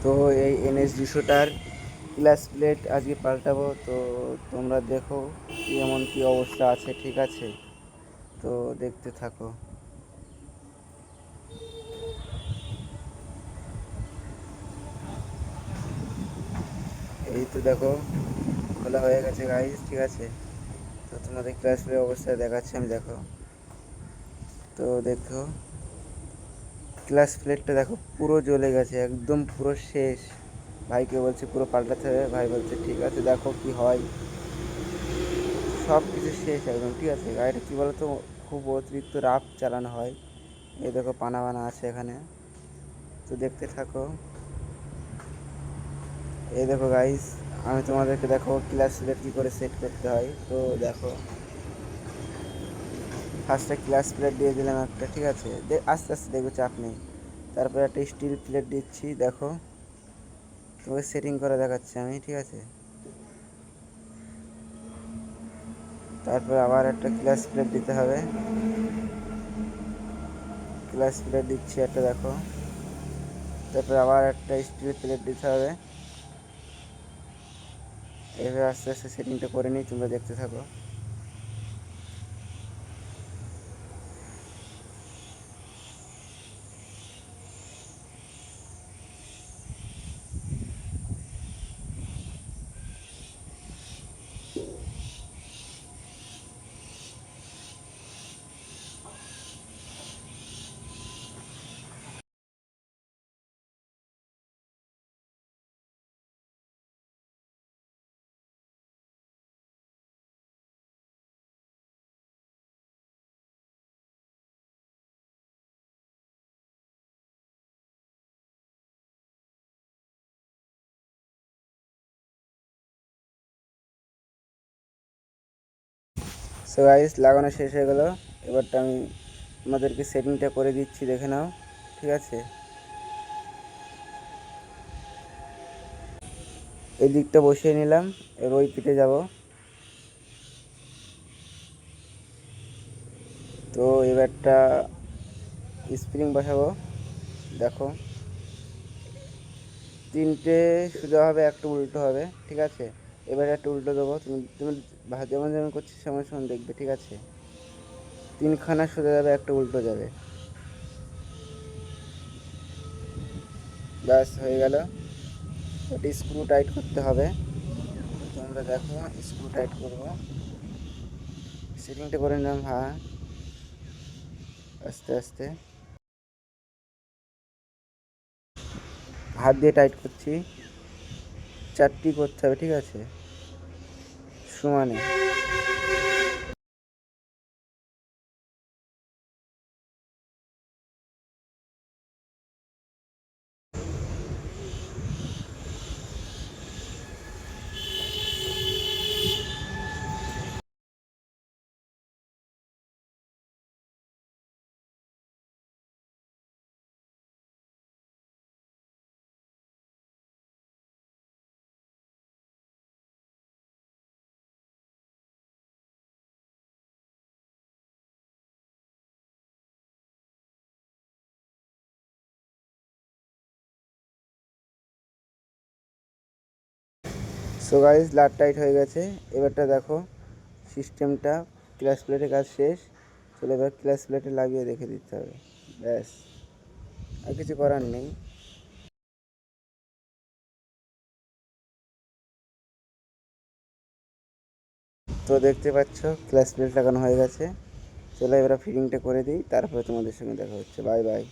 তো এই NS 200টার clutch plate আজকে পাল্টাবো। তো তোমরা দেখো এমন কি অবস্থা আছে, ঠিক আছে? তো দেখতে থাকো। এই তো দেখো খোলা হয়ে গেছে গাইস, ঠিক আছে? তো তোমাদের ক্লাচ প্লেট অবস্থা দেখাচ্ছি আমি, দেখো। তো দেখো ক্লাচ প্লেটটা দেখো পুরো জ্বলে গেছে, একদম পুরো শেষ। ভাইকে বলছে পুরো পাল্টাতে হবে, ভাই বলছে ঠিক আছে দেখো কি হয়। সব কিছু শেষ একদম, ঠিক আছে? গাড়িটা কী বলো তো, খুব অতিরিক্ত রাফ চালানো হয়। এই দেখো পানা বানা আছে এখানে, তো দেখতে থাকো। এই দেখো গাইস, আমি তোমাদেরকে দেখো ক্লাচ প্লেট কী করে সেট করতে হয়। তো দেখো ফার্স্টে ক্লাচ প্লেট দিয়ে দিলাম একটা, ঠিক আছে? আস্তে আস্তে দেখবে, চাপ নেই। তারপরে একটা স্টিল প্লেট দিচ্ছি, দেখো তোমাকে সেটিং করে দেখাচ্ছি আমি, ঠিক আছে? তারপর আবার একটা ক্লাচ প্লেট দিতে হবে, ক্লাচ প্লেট দিচ্ছি একটা, দেখো। তারপর আবার একটা স্টিল প্লেট দিতে হবে। এভাবে আস্তে আস্তে সেটিংটা করে নিই, তোমরা দেখতে থাকো। সো গাইস, লাগানো শেষ হয়ে গেল। এবারটা আমি তোমাদেরকে সেটিংটা করে দিচ্ছি, দেখে নাও, ঠিক আছে? এই দিকটা বসিয়ে নিলাম, এবার ওই পিঠে যাব। তো এবারটা স্প্রিং বসাবো, দেখো। তিনটে সোজা হবে, একটা উল্টো হবে, ঠিক আছে? এবার একটা উল্টো দেবো, তুমি তুমি যেমন যেমন করছি সেমন সেমন দেখবে, ঠিক আছে? তিনখানা সোজা যাবে, একটা উল্টো যাবে। ব্যাস হয়ে গেল। ওটা স্ক্রু টাইট করতে হবে, তোমরা দেখো স্ক্রু টাইট করবো। সেটিংটা করে নিলাম, হ্যাঁ, আস্তে আস্তে হাত দিয়ে টাইট করছি। চারটি করতে হবে, ঠিক আছে? সমানে। সো গাইস, লাট টাইট হয়ে গেছে। এবারটা দেখো সিস্টেমটা, ক্লাচ প্লেটের কাজ শেষ। চলে এবার ক্লাচ প্লেটে লাগিয়ে রেখে দিতে হবে, ব্যাস, আর কিছু করার নেই। তো দেখতে পাচ্ছ ক্লাচ প্লেট লাগানো হয়ে গেছে। চলো এবার ফিটিংটা করে দিই, তারপরে তোমাদের সঙ্গে দেখা হচ্ছে। Bye bye.